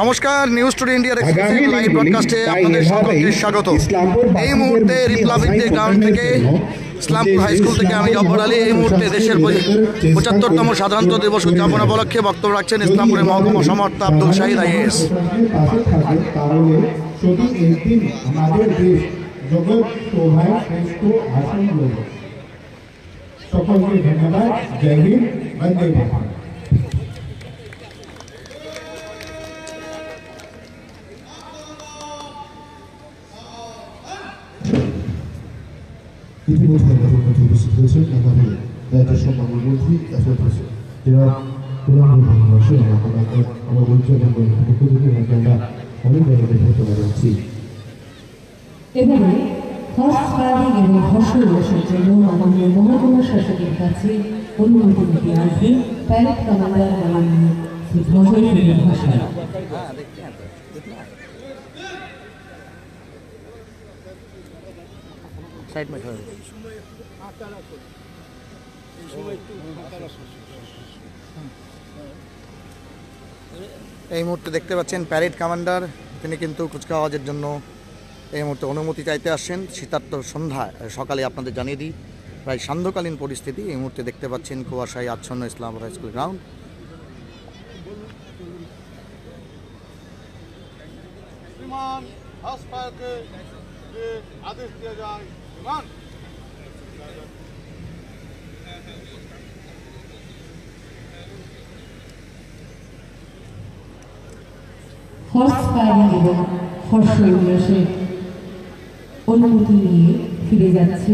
নমস্কার, news today ইন্ডিয়ার exclusive live ব্রডকাস্টে আপনাদের সকলকে স্বাগত। এই মুহূর্তে রিপাবলিক ডে গ্রাউন্ড থেকে ইসলামপুর হাই স্কুল থেকে আমি জব্বার আলী এই মুহূর্তে দেশের ৭৫তম সাধারণতন্ত্র দিবস উদযাপন উপলক্ষে বক্তব্য রাখছেন ইসলামপুরের মহকুমা সমর্থক আব্দুল শাহিদ আইএএস। সকলকে ধন্যবাদ। জয় হিন্দ, বন্দে মাতরম। ইতিমধ্যে আমাদের মধ্যে উপস্থিত হয়েছেন আমাদের দায়িত্ব সম্মানীয় মন্ত্রী আমার উজ্জ্বলের পক্ষ থেকে আমরা অনেক ধরনের ধন্যবাদ জানাচ্ছি। এবারে হর্স রাইডিং এবং হর্ষ উল্লাসের জন্য আমাদের মহকুমা শাসকের কাছে অনুমতি নিতে আসবে প্যারেড কমান্ডার মাননীয় শ্রী ধর্মেন্দ্র ভাষা। এই মুহূর্তে দেখতে পাচ্ছেন প্যারেড কমান্ডার, তিনি কিন্তু কুচকাওয়াজের জন্য এই মুহূর্তে অনুমতি চাইতে আসছেন। শীতার্ত সন্ধ্যায় সকালে আপনাদের জানিয়ে দিই প্রায় সান্ধ্যকালীন পরিস্থিতি। এই মুহূর্তে দেখতে পাচ্ছেন কুয়াশায় আচ্ছন্ন ইসলামপুর হাই স্কুল গ্রাউন্ড। আদেশ দেওয়া যায় হর্স রাইডিং এবং হর্ষ উল্লাসের অনুমতি নিয়ে ফিরে যাচ্ছে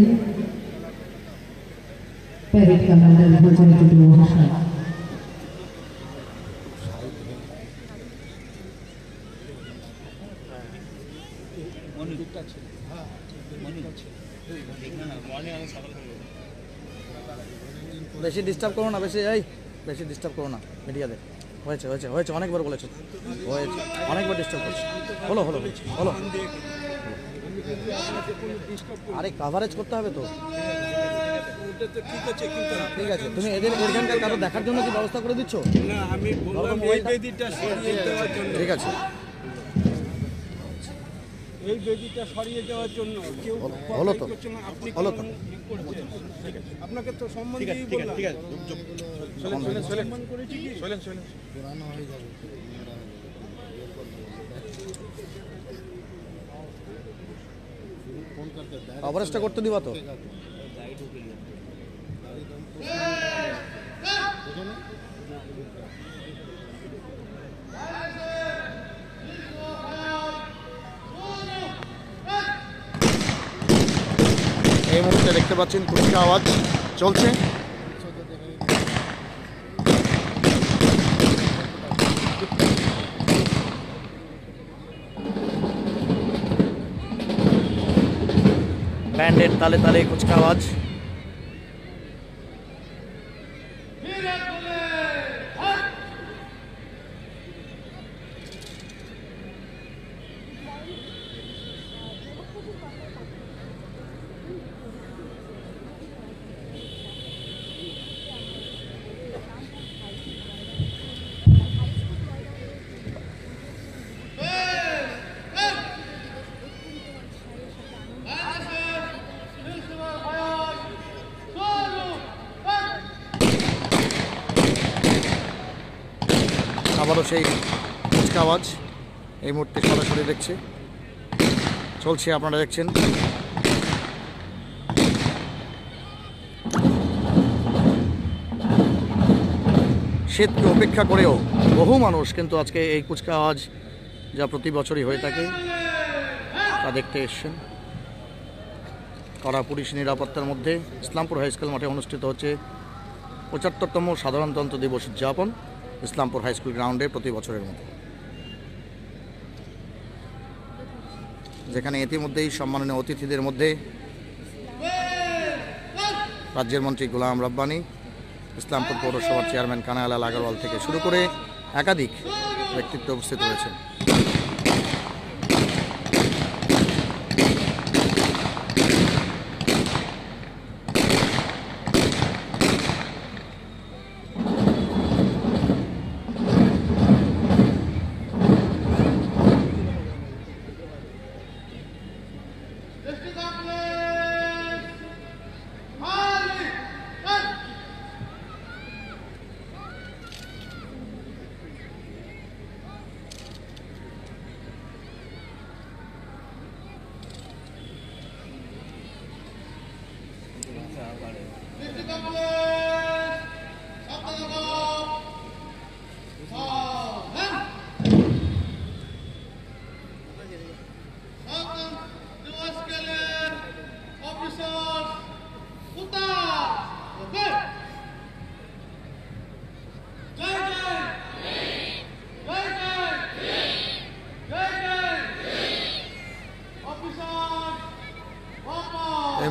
প্যারেড কমান্ডার ভোজনটুকু মহাশয়। বেশি ডিস্টার্ব করো না, বেশি ডিস্টার্ব করো না মিডিয়াদের। হয়েছে হয়েছে হয়েছে অনেকবার বলেছো, হয়েছে অনেকবার ডিস্টার্ব করছে। হলো হলো হলো আরে কাভারেজ করতে হবে তো। ঠিক আছে, তুমি এদের এখানকার কারো দেখার জন্য কি ব্যবস্থা করে দিচ্ছ? ঠিক আছে, এই বেদিটা সরিয়ে দেওয়ার জন্য কেউ হলো তো হলো তো আপনাকে তো সম্মান দিয়েই বললাম। ঠিক আছে, সম্মান করেছি কি? কভারেজটা করতে দিবা তো? এই মুহূর্তে দেখতে পাচ্ছেন কুচকাওয়াজ চলছে। ব্যান্ডের তালে তালে কুচকাওয়াজ। আবারও সেই কুচকাওয়াজ এই মুহূর্তে সরাসরি দেখছে চলছে, আপনারা দেখছেন। শীতকে উপেক্ষা করেও বহু মানুষ কিন্তু আজকে এই কুচকাওয়াজ যা প্রতি বছরই হয়ে থাকে তা দেখতে এসছেন। কড়া পুলিশ নিরাপত্তার মধ্যে ইসলামপুর হাই স্কুল মাঠে অনুষ্ঠিত হচ্ছে ৭৫তম সাধারণতন্ত্র দিবস উদযাপন ইসলামপুর হাই স্কুল গ্রাউন্ডে প্রতি বছরের মতো, যেখানে ইতিমধ্যেই সম্মাননীয় অতিথিদের মধ্যে রাজ্যের মন্ত্রী গোলাম রব্বানী, ইসলামপুর পৌরসভার চেয়ারম্যান কানাইলাল আগরওয়াল থেকে শুরু করে একাধিক ব্যক্তিত্ব উপস্থিত রয়েছেন।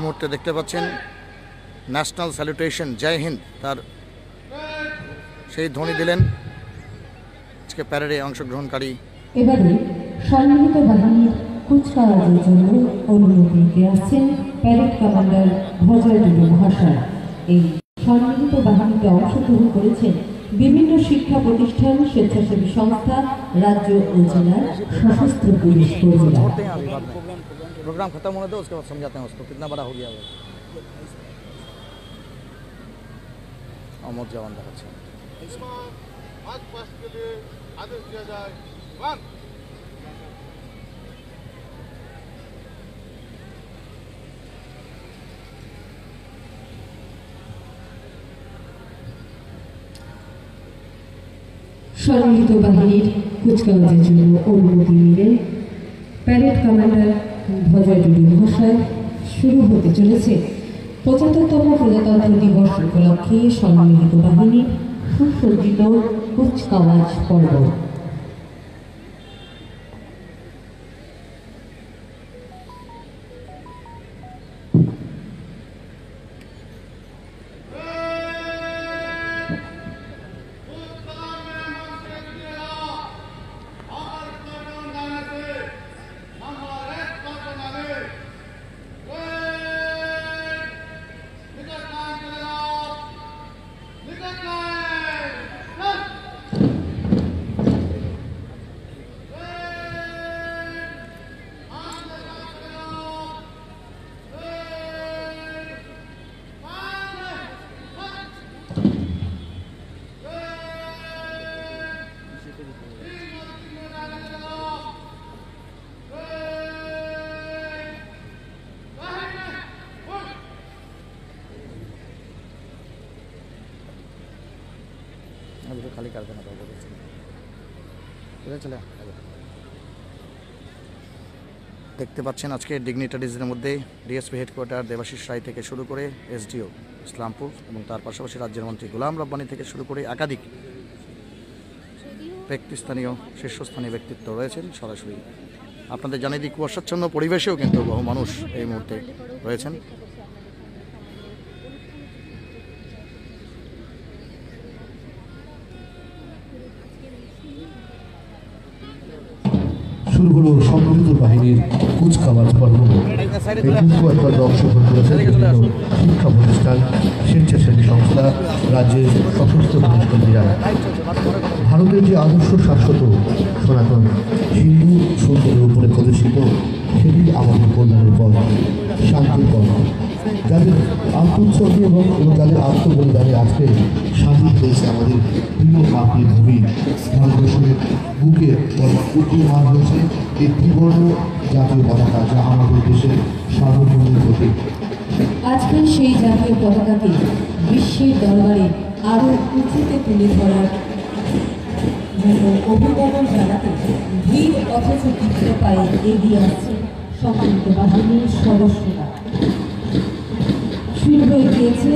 মুহূর্তে দেখতে পাচ্ছেন ন্যাশনাল স্যালুটেশন জয় হিন্দ তার সেই ধ্বনি দিলেন আজকে প্যারেডে অংশগ্রহণকারী। এবারে সম্মিলিত বাহিনীর কুচকাওয়াজের জন্য অনুমতি নিতে আসছেন প্যারেড কমান্ডার ভজয় টুডু মহাশয়। এই সম্মিলিত বাহিনীতে অংশগ্রহণ করেছেন বিভিন্ন শিক্ষা প্রতিষ্ঠান, স্বেচ্ছাসেবী সংস্থা, রাজ্য ও জেলার সশস্ত্র পুলিশ কর্মীরা। प्रोग्राम खत्म होने दो, उसके बाद समझाते हैं उसको कितना बड़ा हो गया वो। अमर जवान देखाচ্ছে। आज पास के लिए आदेश दिया जाए। वन সম্মিলিত বাহিনীর কুচকাওয়াজের জন্য অনুমতি নিলেন প্যারেড কমান্ডার ভজয় টুডু মহাশয়। শুরু হতে চলেছে ৭৫তম প্রজাতন্ত্র দিবস উপলক্ষে সম্মিলিত বাহিনীর সুসজ্জিত কুচকাওয়াজ পর্ব। अभी तो खाली कर देना था उधर चले। দেখতে পাচ্ছেন আজকে ডিগনিটারিজের মধ্যে ডিএসপি হেডকোয়ার্টার দেবাশিস রায় থেকে শুরু করে এসডিও ইসলামপুর এবং তার পাশাপাশি রাজ্যের মন্ত্রী গোলাম রব্বানী থেকে শুরু করে একাধিক ব্যক্তিস্থানীয় শীর্ষস্থানীয় ব্যক্তিত্ব রয়েছেন। সরাসরি আপনাদের জানিয়ে দিই কুয়াশাচ্ছন্ন পরিবেশেও কিন্তু বহু মানুষ এই মুহূর্তে রয়েছেন। শুরু হলো সম্মিলিত বাহিনীর কুচকাওয়াজ পর্ব। এই কুচকাওয়াজ পর্বে অংশগ্রহণ করেছেন বিভিন্ন শিক্ষা প্রতিষ্ঠান, স্বেচ্ছাসেবী সংস্থা, রাজ্যের সশস্ত্র পুলিশ কর্মীরা। ভারতের যে আদর্শ শাশ্বত সনাতন হিন্দু সুন্দরের উপরে প্রদর্শিত, সেটি আমাদের কল্যাণের পথ, শান্তির পথ। যাদের আত্মোৎসর্গে এবং যাদের আত্মবলিদানে আজকে স্বাধীন হয়েছে আমাদের প্রিয় মাতৃভূমি, ভারতবর্ষের বুকে উদীয়মান হয়েছে এই ত্রিবর্ণ জাতীয় পতাকা, যা আমাদের দেশের সার্বভৌমের প্রতীক। আজকে সেই জাতীয় পতাকাকে বিশ্বের দরবারে আরও উঁচুতে তুলে ধরার জন্য অভিনন্দন জানাতে ধীর অথচ তীব্র পায়ে এগিয়ে আসছে সম্মিলিত বাহিনীর সদস্যরা। শুরু হয়ে গিয়েছে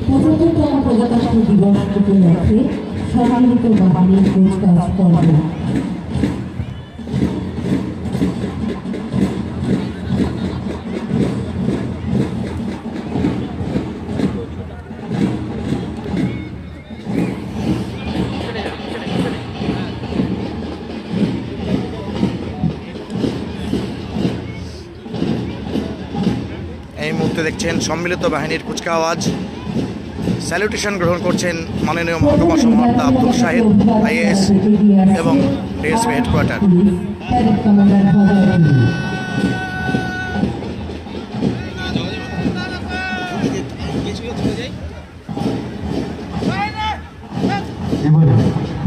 ৭৫তম প্রজাতন্ত্র দিবস উপলক্ষে সম্মিলিত বাহিনীর কুচকাওয়াজ পর্ব। এই মুহূর্তে দেখছেন সম্মিলিত বাহিনীর কুচকাওয়াজ। স্যালুটেশন গ্রহণ করছেন মাননীয় মহকুমা সমাহর্তা আব্দুল শাহিদ আইএএস এবং ডিএসপি হেডকোয়ার্টার। এবারে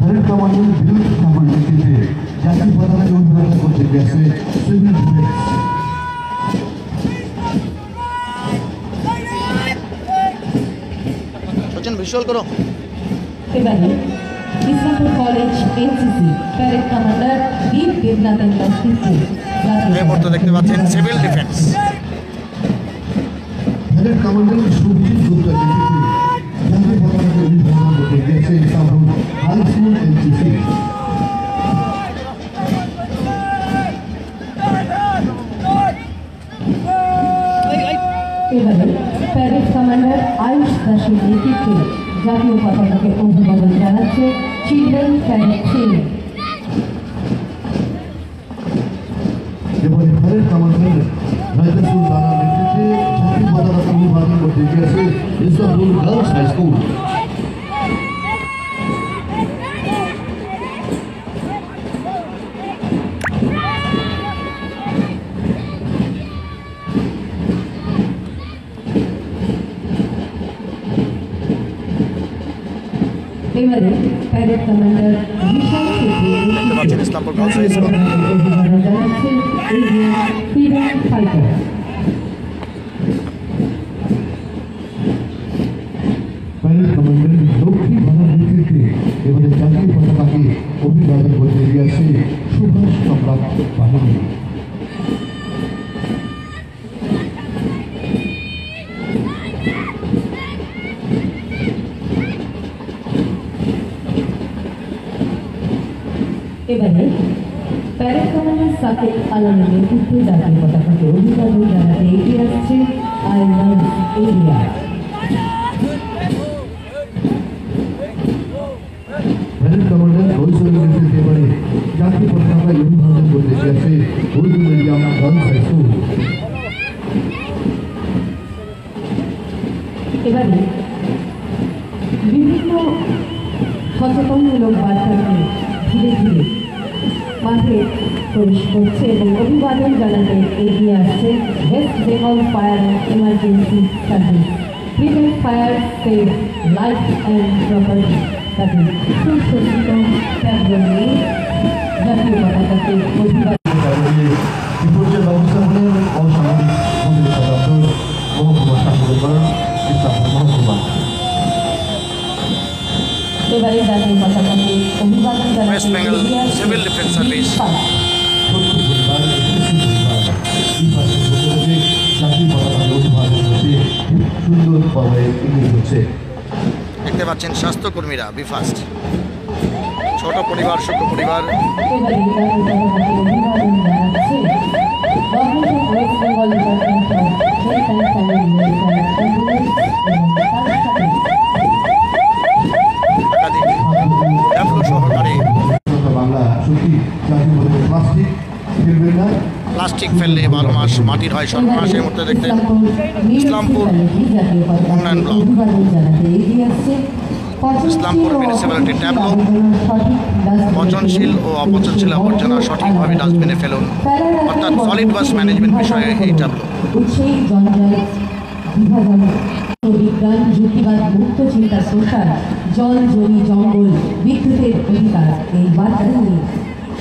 প্যারেড কমান্ডের বিরুদ্ধে সামরিক জাতীয় পতাকাকে উদ্বোধন করতে গেছে সিভিল ডিফেন্স। ভিজুয়াল করো। এবারে Islampur college NCC parade commander Dip দেবনাথের নেতৃত্বে এই মুহূর্তে দেখতে পাচ্ছেন civil defence. Parade commander Sujit Gupta নেতৃত্বে জাতীয় পতাকাকে উদ্বোধন করতে গেছে ইসলামপুর হাই স্কুল এনসিসি। এবারে আয়ুষ দাসের নেতৃত্বে জাতীয় পতাকাকে অভিবাদন জানাচ্ছে চিলড্রেন প্যারেড টিম। এবারে প্যারেড কমান্ডার রাজেশুল রানার নেতৃত্বে জাতীয় পতাকাকে অভিবাদন করতে গিয়েছে ইসলামপুর গার্লস হাই স্কুল। এবারে প্যারেড কমান্ডার বিশাল পাচ্ছেন ইসলামপুর গার্লস হাই স্কুল। অভিবাদন জানাচ্ছে Indian freedom fighter. Parade commander Lakshmi ভাঙার নেতৃত্বে এবারে জাতীয় পতাকাকে অভিবাদন করতে গিয়েছে সুভাষ সম্রাট বাহিনী। এবারে প্যারেড কমান্ডার সাকিব আলমের নেতৃত্বে জাতীয় পতাকাকে অভিবাদন জানাতে এগিয়ে আসছে আইল্যান্ড এরিয়া। প্যারেড কমান্ডার রইসের নেতৃত্বে এবারে জাতীয় পতাকাকে অভিবাদন করতে গিয়েছে Urdu medium girls high school. এবারে বিভিন্ন সচেতনমূলক বার্তা নিয়ে ধীরে ধীরে মাঠে প্রবেশ করছে এবং অভিবাদন জানাতে এগিয়ে আসছে West Bengal fire and emergency service. Prevent fire save life and property তাদের সুসজ্জিত ট্যাবলো নিয়ে জাতীয় পতাকাকে অভিবাদন। বিপর্যয় ব্যবস্থাপনার অসামরিক প্রতিরক্ষা দপ্তর মহকুমা শাসকের ইসলামপুর মহকুমা। এবারে জাতীয় পতাকাকে অভিবাদন জানাতে ওয়েস্ট বেঙ্গল এগিয়ে আসছে সিভিল ডিফেন্স সার্ভিস। ছোট্ট পরিবার খুশি পরিবার বিভাগের পক্ষে জাতীয় পতাকাকে অভিবাদন করতে খুব সুন্দর পর্বে এগিয়ে হচ্ছে। দেখতে পাচ্ছেন স্বাস্থ্যকর্মীরা বিফাস্ট ছোট পরিবার সুখ পরিবার। এবারে জাতীয় পতাকাকে অভিবাদন জানাচ্ছে government of West Bengal department of health and family welfare ambulance এবং তার সাথে ট্যাবলো সহকারে বাংলা সত্যি জাতীয় পতাকা প্লাস্টিক ফেলবেন না। প্লাস্টিক ফেললে 12 মাস মাটির হয় সর্বনাশ। এই মুহূর্তে দেখতে ইসলামপুর উন্নয়ন ব্লক, ইসলামপুর মিউনিসিপ্যালিটি ট্যাবলো পচনশীল ও অপচনশীল আবর্জনা সঠিকভাবে ডাস্টবিনে ফেলুন, অর্থাৎ সলিড ওয়েস্ট ম্যানেজমেন্ট বিষয়ে এই ট্যাবলো। বিজ্ঞান যুক্তিবাদ মুক্ত চিন্তা প্রসার জল জমি জঙ্গল বিদ্যুতের অধিকার এই বার্তা নিয়ে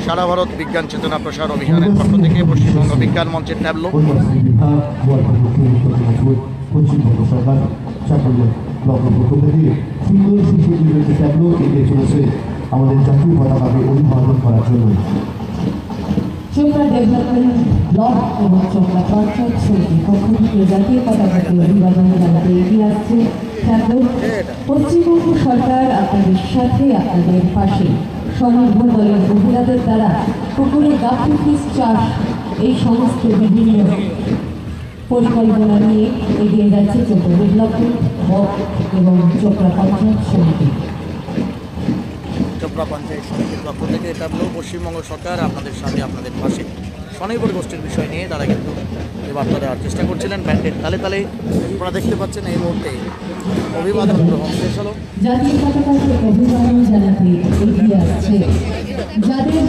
সারা ভারত বিজ্ঞান চেতনা প্রসার অভিযানের পক্ষ থেকে পশ্চিমবঙ্গ বিজ্ঞান মঞ্চের ট্যাবলো। বিভাগ পশ্চিমবঙ্গ সরকার চাকরিয়া ব্লকের পক্ষ থেকে সুন্দর সুসজ্জিত ট্যাবলো এগিয়ে চলেছে আমাদের জাতীয় পতাকাকে অভিবাদন করার জন্য। চোপড়া ডেভেলপমেন্ট ব্লক এবং চোপড়া পঞ্চায়েত সমিতির পক্ষ থেকে জাতীয় পতাকাকে অভিবাদন জানাতে এগিয়ে আসছে ট্যাবলো। পশ্চিমবঙ্গ সরকার আপনাদের সাথে, আপনাদের পাশে। স্বনির্ভর দলের মহিলাদের দ্বারা পুকুরে গাফি ফিস চাষ এই সমস্ত বিভিন্ন পরিকল্পনা নিয়ে এগিয়ে যাচ্ছে চোপড়া ডেভেলপমেন্ট ব্লক এবং চোপড়া পঞ্চায়েত সমিতি। চোপড়া পঞ্চায়েত সমিতির পক্ষ থেকে ট্যাবলো পশ্চিমবঙ্গ সরকার আপনাদের সাথে, আপনাদের পাশে। স্বনির্ভর গোষ্ঠীর বিষয় নিয়ে তারা কিন্তু এই বার্তা দেওয়ার চেষ্টা করছিলেন। ব্যান্ডের তালে তালে আপনারা দেখতে পাচ্ছেন এই মুহূর্তে অভিবাদন গ্রহণ শেষ হলো। জাতীয় পতাকাকে অভিবাদন জানাতে এগিয়ে আসছে যাদের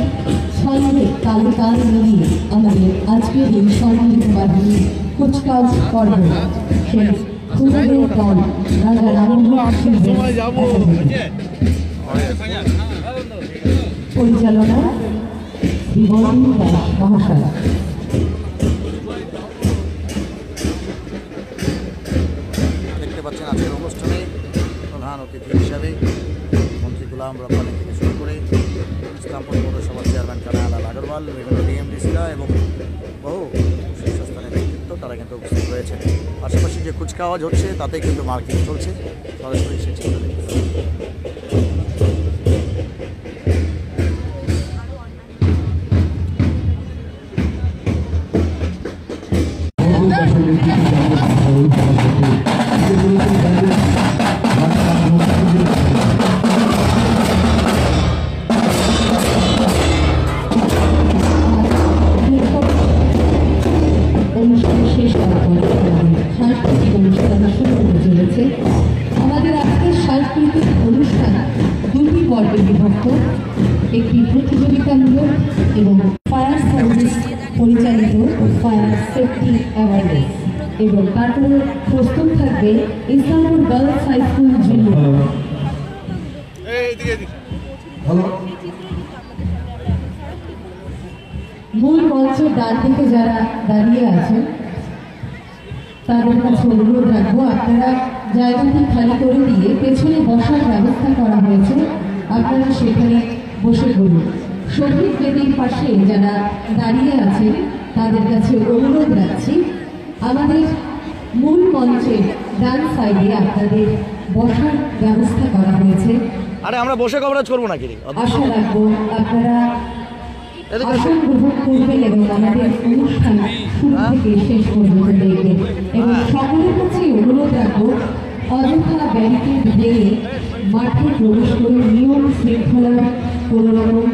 সঙ্গে তালে তাল মিলিয়ে আমাদের আজকের এই স্বর্ণিত বাহিনী কুচকাওয়াজ পর্ব সেই খুদের দল রাজা রামমোহন সিংহ পরিচালনা বিবর্ণী দাস মহাশয়। দেখতে পাচ্ছেন আজকের অনুষ্ঠানে প্রধান অতিথি হিসাবে মন্ত্রী গোলাম রব্বানি থেকে শুরু করে ইসলামপুর পৌরসভার চেয়ারম্যান কানায়ালাল আগরওয়াল, বিভিন্ন ডিএমডিসিরা এবং বহু শীর্ষস্থানীয় ব্যক্তিত্ব তারা কিন্তু উপস্থিত রয়েছেন। পাশাপাশি যে কুচকাওয়াজ হচ্ছে তাতে কিন্তু মার্কিং চলছে, সরাসরি সে চিত্র দেখতে আসলে এবং ফায়ার সার্ভিস পরিচালিত ফায়ার সেফটি অ্যাওয়ারনেস এবং তারপরে প্রস্তুত থাকবে Islampur girls high school junior. মূল মঞ্চের ডান দিকে যারা দাঁড়িয়ে আছেন তাদের কাছে অনুরোধ রাখবো, আপনারা জায়গাটি খালি করে দিয়ে পেছনে বসার ব্যবস্থা করা হয়েছে, আপনারা সেখানে বসে পড়ুন। শহীদ বেদির পাশে যারা দাঁড়িয়ে আছেন তাদের কাছে অনুরোধ রাখছি, আমাদের মূল মঞ্চের ডান সাইডে আপনাদের বসার ব্যবস্থা করা হয়েছে। আরে আমরা বসে কভারেজ করবো নাকি? আশা রাখবো আপনারা আসন গ্রহণ করবেন এবং আমাদের অনুষ্ঠান শুরু থেকে শেষ পর্যন্ত দেখবেন এবং সকলের কাছে অনুরোধ রাখবো, অযথা ব্যারিকেড ভেঙে মাঠে প্রবেশ করে নিয়ম শৃঙ্খলার কোনো রকম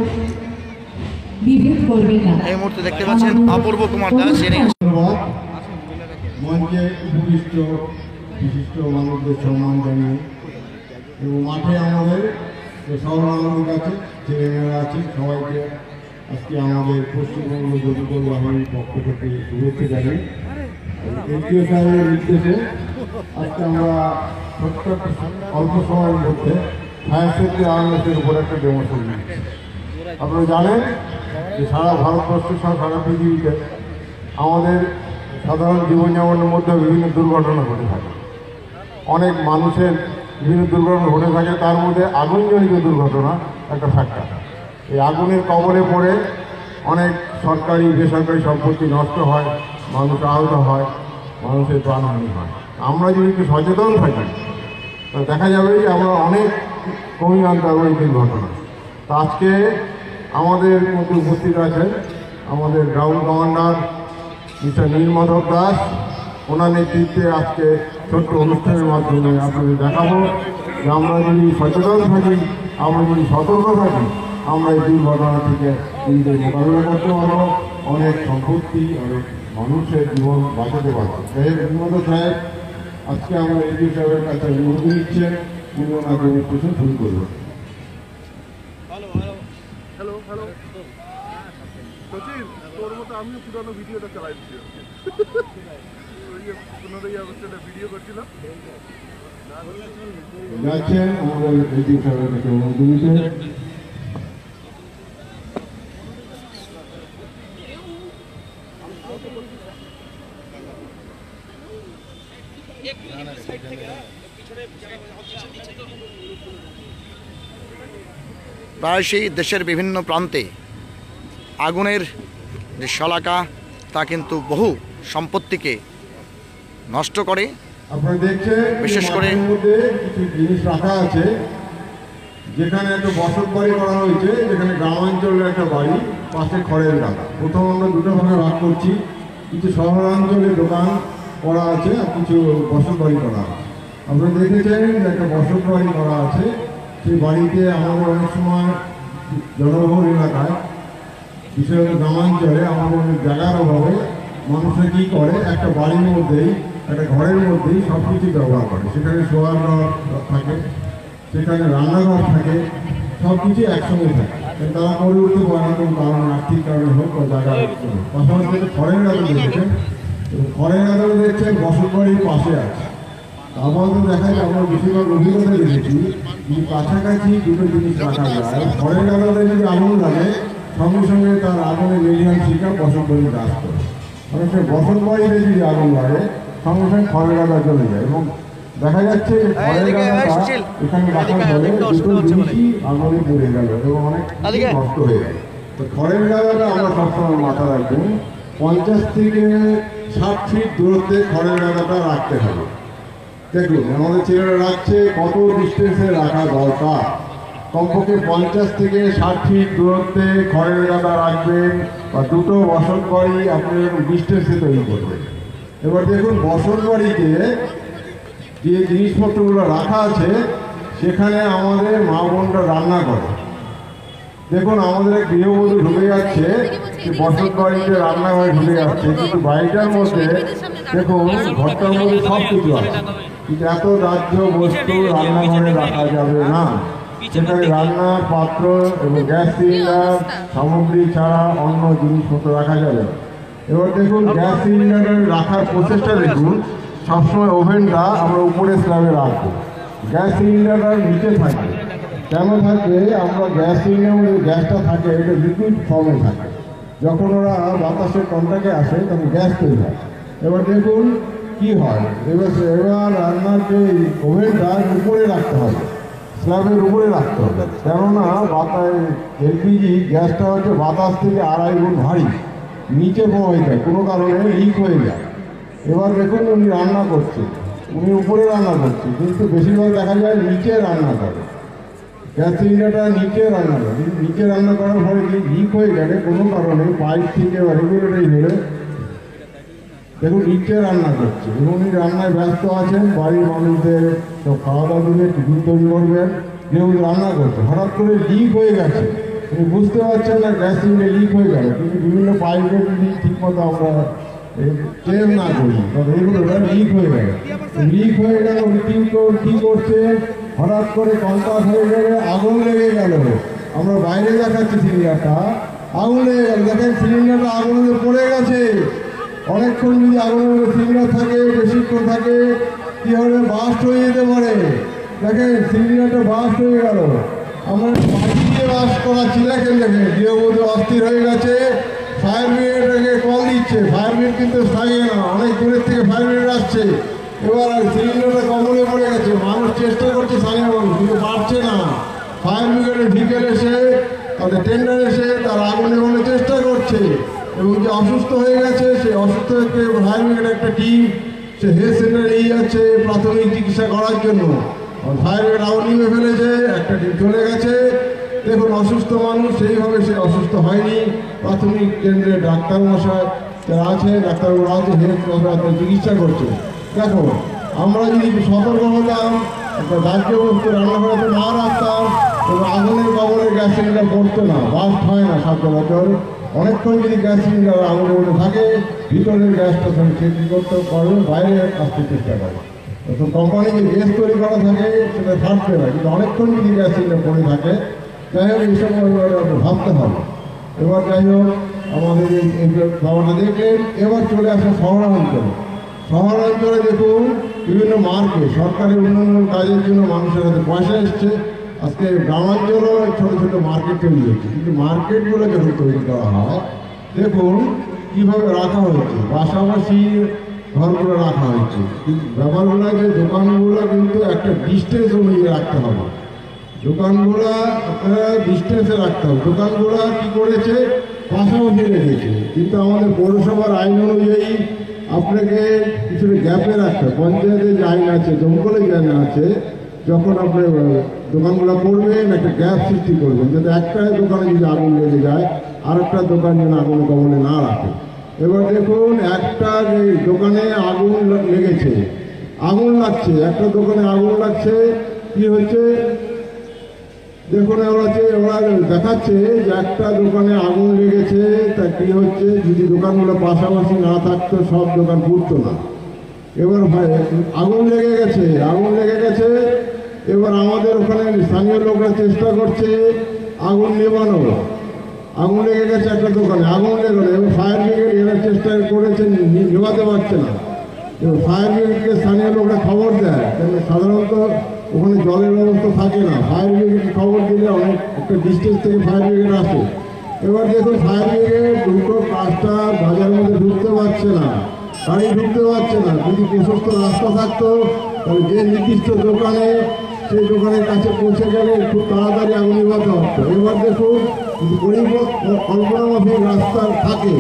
বিভেদ করবেন না। এই মুহূর্তে দেখতে পাচ্ছেন অপূর্ব কুমার দাস, ধন্যবাদ। মঞ্চে উপবিষ্ট বিশিষ্ট মানুষদের সম্মান জানিয়ে এবং মাঠে আমাদের সব নাগরিক আছে, ছেলেমেয়েরা আছে, সবাইকে আজকে আমাদের পশ্চিমবঙ্গ যুবদল বাহিনীর পক্ষ থেকে শুভেচ্ছা জানাই। এনজিও সাহেবের নির্দেশে আজকে আমরা ছোট্ট অল্প সময়ের মধ্যে ফায়ার সেফটি অ্যাওয়ারনেসের উপর একটা ডেমো শুরু। আপনারা জানেন যে সারা ভারতবর্ষ সহ সারা পৃথিবীতে আমাদের সাধারণ জীবনযাপনের মধ্যে বিভিন্ন দুর্ঘটনা ঘটে থাকে, অনেক মানুষের বিভিন্ন দুর্ঘটনা ঘটে থাকে, তার মধ্যে আগুনজনিত দুর্ঘটনা একটা ফ্যাক্টর। এই আগুনের কবলে পড়ে অনেক সরকারি বেসরকারি সম্পত্তি নষ্ট হয়, মানুষ আহত হয়, মানুষের প্রাণহানি হয়। আমরা যদি একটু সচেতন থাকি দেখা যাবে যে আমরা অনেক কমিয়ে আনতে পারবো এই দুর্ঘটনা। তা আজকে আমাদের মধ্যে উপস্থিত আছেন আমাদের ground commander mister Nilmadhab Das, ওনার নেতৃত্বে আজকে ছোট্ট অনুষ্ঠানের মাধ্যমে আপনাদের দেখাবো যে আমরা যদি সচেতন থাকি, আমরা যদি সতর্ক থাকি, আমরা এই দুর্ঘটনা থেকে নিজেদের মোকাবিলা করতে পারবো, অনেক সম্পত্তি, অনেক মানুষের জীবন বাঁচাতে পারবো। নীলমাধব সাহেব আজকে আমরা এনজিও সাহেবের কাছে অনুমতি নিচ্ছেন, উনি ওনার ডেমনস্ট্রেশন শুরু করবেন। সচিন, তোর মতো আমিও পুরানো ভিডিওটা চালাই দিচ্ছি, 15ই আগস্টে ভিডিও করছিলাম। যাচ্ছেন আমাদের এনজিও সাহেবের কাছে অনুমতি নিতে। প্রায়শই দেশের বিভিন্ন প্রান্তে আগুনের যে শলাকা তা কিন্তু বহু সম্পত্তিকে নষ্ট করে। আপনারা দেখছেন বিশেষ করে মধ্যে কিছু জিনিস রাখা আছে, যেখানে একটা বসত বাড়ি করা হয়েছে, যেখানে গ্রামাঞ্চলের একটা বাড়ি, পাশে খড়ের গাদা। প্রথম আমরা দুটো ভাগে ভাগ করছি, কিছু শহরাঞ্চলে দোকান করা আছে আর কিছু বসত বাড়ি করা আছে। আপনারা দেখেছেন যে একটা বসত বাড়ি করা আছে, সেই বাড়িতে আমাদের অনেক সময় জনবহুল এলাকায়, বিশেষত গ্রামাঞ্চলে আমাদের অনেক জায়গার অভাবে মানুষরা কী করে, একটা বাড়ির মধ্যেই, একটা ঘরের মধ্যেই সব কিছু ব্যবহার করে। সেখানে শোয়ার ঘর থাকে, সেখানে রান্নাঘর থাকে, সব কিছু একসঙ্গে থাকে। তারা করে উঠতে পারে না, কোনো কারণ আর্থিক কারণে হোক বা জায়গার পাশাপাশি খড়ের গাদা দেখেছেন, এবং খড়ের গাদা দেখছেন বসত বাড়ির পাশে আছে। আমাদের দেখা যায়, আমরা বেশিরভাগ অভিজ্ঞতা দেখেছি যে কাছাকাছি দুটো জিনিস রাখা যায়। খড়ের গাদাতে যদি আগুন লাগে, সঙ্গে সঙ্গে তার আগুনের মিডিয়াম শিকা বসত বাড়ি গাছ করে। অনেক সময় বসত বাড়িতে যদি আগুন লাগে, সঙ্গে সঙ্গে খড়ের গাদা চলে যায়, এবং দেখা যাচ্ছে যে খড়ের গাদাটা এখানে রাখার ফলে দুটো জিনিসই আগুনে পড়ে গেল এবং অনেক নষ্ট হয়ে গেল। তো খড়ের গাদাটা আমরা সবসময় মাথা রাখবেন, 50 থেকে 60 ফিট দূরত্বে খড়ের গাদাটা রাখতে হবে। দেখুন আমাদের ছেলেরা রাখছে, কত ডিস্টেন্সে রাখা দরকার। কমপক্ষে 50 থেকে 60 ফিট দূরত্বে খড়ের গাদা রাখবেন, বা দুটো বসত বাড়ি আপনি ডিস্টেন্সে তৈরি করবেন। এবার দেখুন বসত বাড়িতে যে জিনিসপত্রগুলো রাখা আছে, সেখানে আমাদের মা বোনরা রান্না করে। দেখুন আমাদের গৃহবধূ ঢুকে যাচ্ছে, যে বসত বাড়িতে রান্নাঘরে ঢুকে যাচ্ছে, কিন্তু বাড়িটার মধ্যে দেখুন ঘরটার মধ্যে সব কিছু আছে, কিন্তু এত রাজ্য বস্তু রান্নাঘরে রাখা যাবে না। সেখানে রান্নার পাত্র এবং গ্যাস সিলিন্ডার সামগ্রী ছাড়া অন্য জিনিসপত্র রাখা যাবে না। এবার দেখুন গ্যাস সিলিন্ডার রাখার প্রসেসটা দেখুন, সবসময় ওভেনটা আমরা উপরে স্ল্যাবে রাখবো, গ্যাস সিলিন্ডারটা নিচে থাকে। কেন থাকবে? আমরা গ্যাস সিলিন্ডারের মধ্যে গ্যাসটা থাকে, এটা লিকুইড ফর্মে থাকে, যখন ওরা বাতাসের কন্ট্যাক্টে আসে তখন গ্যাস তৈরি হয়। এবার দেখুন কি হয়, এবার রান্নার যে ওভেনটা উপরে রাখতে হবে, স্ল্যাবের উপরে রাখতে হবে, কেননা এলপিজি গ্যাসটা হচ্ছে বাতাস থেকে 2.5 গুণ ভারী, নিচে প্রবাহিত হয়, কোনো কারণে লিক হয়ে যায়। এবার দেখুন উনি রান্না করছে, উনি উপরে রান্না করছে, কিন্তু বেশিরভাগ দেখা যায় নিচে রান্না করে, গ্যাস সিলিন্ডারটা নিচে রান্না করে। নিচে রান্না করার ফলে যদি লিক হয়ে গেলে কোনো কারণে পাইপ থেকে বা রেগুলেটরি ধরে দেখুন নিচে রান্না করছে, এবং উনি রান্নায় ব্যস্ত আছেন, বাড়ির মানুষদের সব খাওয়া দাওয়া দিলে টিফিন তৈরি করবেন, যেহেতু রান্না করছে, হঠাৎ করে লিক হয়ে গেছে, উনি বুঝতে পারছেন না গ্যাস সিলিন্ডার লিক হয়ে গেল, কিন্তু বিভিন্ন পাইপের যদি ঠিকমতো আমরা চেঞ্জ না করি তবে এগুলো লিক হয়ে গেল। লিক হয়ে গেল উনি কী করছে, হঠাৎ করে কন্ট্যাক্ট হয়ে গেলে আগুন লেগে গেল। আমরা বাইরে দেখাচ্ছি সিলিন্ডারটা, আগুন লেগে গেল, দেখেন সিলিন্ডারটা আগুনে পড়ে গেছে। অনেকক্ষণ যদি আগুনের মধ্যে সিলিন্ডার থাকে, বেশিক্ষণ থাকে, কী হবে, বাস্ট হয়ে যেতে পারে। দেখেন সিলিন্ডারটা বাস্ট হয়ে গেল, আমরা মাটি দিয়ে বাস্ট করাচ্ছি, দেখেন গৃহবধূ অস্থির হয়ে গেছে, ফায়ার ব্রিগেডকে কল দিচ্ছে, ফায়ার ব্রিগেড কিন্তু থাকে না, অনেক দূরের থেকে ফায়ার ব্রিগেড আসছে। এবার সিলিন্ডারটা কমলে পড়ে গেছে, মানুষ চেষ্টা করছে, স্থানীয় মানুষ কিন্তু পারছে না। ফায়ার ব্রিগেডের ভিকেল এসে, তাদের টেন্ডার এসে তার আগুন নেভানোর চেষ্টা করছে, এবং যে অসুস্থ হয়ে গেছে সেই অসুস্থ ফায়ার ব্রিগেডের একটা টিম সে হেলথ সেন্টারে নিয়ে যাচ্ছে প্রাথমিক চিকিৎসা করার জন্য। ফায়ার ব্রিগেড আগুন নিভে ফেলেছে, একটা টিম চলে গেছে। দেখুন অসুস্থ মানুষ, সেইভাবে সে অসুস্থ হয়নি, প্রাথমিক কেন্দ্রে ডাক্তারমশাই যারা আছে, ডাক্তারবাবুরা আছে, হেলথ হাসপাতালে চিকিৎসা করছে। দেখো আমরা যদি সতর্ক হতাম, একটা দাহ্য বস্তু রান্নাঘরে না রাখতাম, তবে আগুনের কবলে গ্যাস সিলিন্ডার পড়তো না, বাস্ট হয় না। 7 বছর অনেকক্ষণ যদি গ্যাস সিলিন্ডার আগুনের মধ্যে থাকে, ভিতরের গ্যাসটা চেক করতে পারবে, বাইরে আসতে চেষ্টা করে। তো কোম্পানি যে গ্যাস তৈরি করা থাকে সেটা থাকবে না, কিন্তু অনেকক্ষণ যদি গ্যাস সিলিন্ডার পড়ে থাকে, যাই হোক এইসব ভাবতে হবে। এবার যাই হোক আমাদের এই খাবারটা দেখলেন। এবার চলে আসে শহরাঞ্চলে। শহরাঞ্চলে দেখুন বিভিন্ন মার্কেট, সরকারের উন্নয়ন কাজের জন্য মানুষের হাতে পয়সা এসছে, আজকে গ্রামাঞ্চলেও ছোটো ছোটো মার্কেট তৈরি হয়েছে, কিন্তু মার্কেটগুলো যখন তৈরি করা হয় দেখুন কীভাবে রাখা হয়েছে, পাশাপাশি ঘরগুলো রাখা হয়েছে, কিন্তু ব্যাপারগুলো যে দোকানগুলো কিন্তু একটা ডিস্টেন্স অনুযায়ী রাখতে হবে, দোকানগুলো আপনারা ডিস্টেন্সে রাখতে হবে। দোকানগুলো কী করেছে, পাশাপাশি রেখেছে, কিন্তু আমাদের পৌরসভার আইন অনুযায়ী আপনাকে কিছুটা গ্যাপে রাখতে হবে। পঞ্চায়েতের যে আইন আছে, জঙ্গলের যে আইন আছে, যখন আপনি দোকানগুলো করবেন একটা গ্যাপ সৃষ্টি করবেন, যাতে একটা দোকানে যদি আগুন লেগে যায় আর একটা দোকান যেন আগুন কবলে না রাখে। এবার দেখুন একটা যে দোকানে আগুন লেগেছে, আগুন লাগছে, একটা দোকানে আগুন লাগছে, কি হচ্ছে দেখুন ওরা দেখাচ্ছে যে একটা দোকানে আগুন লেগেছে, তা কি হচ্ছে, যদি দোকানগুলো পাশাপাশি না থাকতো সব দোকান পুড়তো না। এবার আগুন লেগে গেছে, আগুন লেগে গেছে, এবার আমাদের ওখানে স্থানীয় লোকরা চেষ্টা করছে আগুন নেভানো, আগুন লেগে গেছে একটা দোকানে, আগুন লেগে গেল, এবার ফায়ার ব্রিগেড এরা চেষ্টা করেছে, নেভাতে পারছে না। এবার ফায়ার ব্রিগেডকে স্থানীয় লোকরা খবর দেয়, কেন সাধারণত ওখানে জলের ব্যবস্থা থাকে না, ফায়ার ব্রিগেডকে খবর দিলে অনেক একটা ডিস্টেন্স থেকে ফায়ার ব্রিগেড আসে। এবার দেখুন ফায়ার ব্রিগেড দুটো কাজটা বাজারের মধ্যে ঢুকতে পারছে না, গাড়ি ঢুকতে পারছে না। যদি প্রশস্ত রাস্তা থাকতো তাহলে যে নির্দিষ্ট দোকানে সেই দোকানের কাছে পৌঁছে গেলে খুব তাড়াতাড়ি আগুন নিভাতে হতো। এবার দেখুন যদি কল্পনামাফিক রাস্তা থাকে,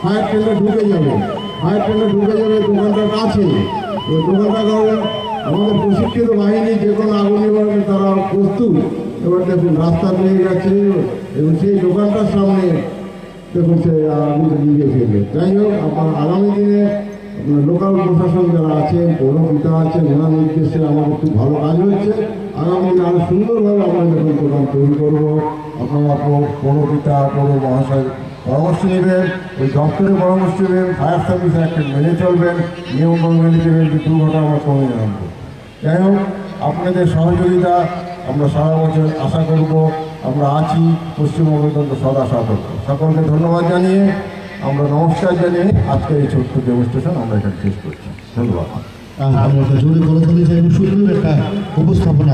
ফায়ার টেন্ডার ঢুকে যাবে, ফায়ার টেন্ডার ঢুকে যাবে দোকানটার কাছে, দোকানটা কারণে আমাদের প্রশিক্ষিত বাহিনী যে কোনো আগুন নিবারণে তারা প্রস্তুত। এবার দেখুন রাস্তা পেয়ে গেছে এবং সেই দোকানটার সামনে দেখুন সে আগুন নিভিয়ে ফেলবে। যাই হোক আপনার আগামী দিনে আপনার লোকাল প্রশাসন যারা আছেন, পৌরপিতা আছেন, ওনার নির্দেশে আমাদের খুব ভালো কাজ হচ্ছে। আগামী দিনে আরও সুন্দরভাবে আমরা যখন দোকান তৈরি করবো, আপনারা পৌরপিতা পৌর মহাশয় পরামর্শ নেবেন, ওই দপ্তরের পরামর্শ নেবেন, ফায়ার সার্ভিস অ্যাক্ট মেনে চলবেন, নিয়মগুলো মেনে চলবেন, যে দুর্ঘটনা আমরা কমে আনবো। যাই হোক আপনাদের সহযোগিতা আমরা সারা বছর আশা করব, আমরা আছি, পশ্চিমবঙ্গ পর্যন্ত সদা সতর্ক। সকলকে ধন্যবাদ জানিয়ে, আমরা নমস্কার জানিয়ে আজকে এই ছোট্ট ডেমনস্ট্রেশন আমরা এখানে শেষ করছি। ধন্যবাদ। আমরা একটা জোরে বলে চাইব, সুন্দর একটা উপস্থাপনা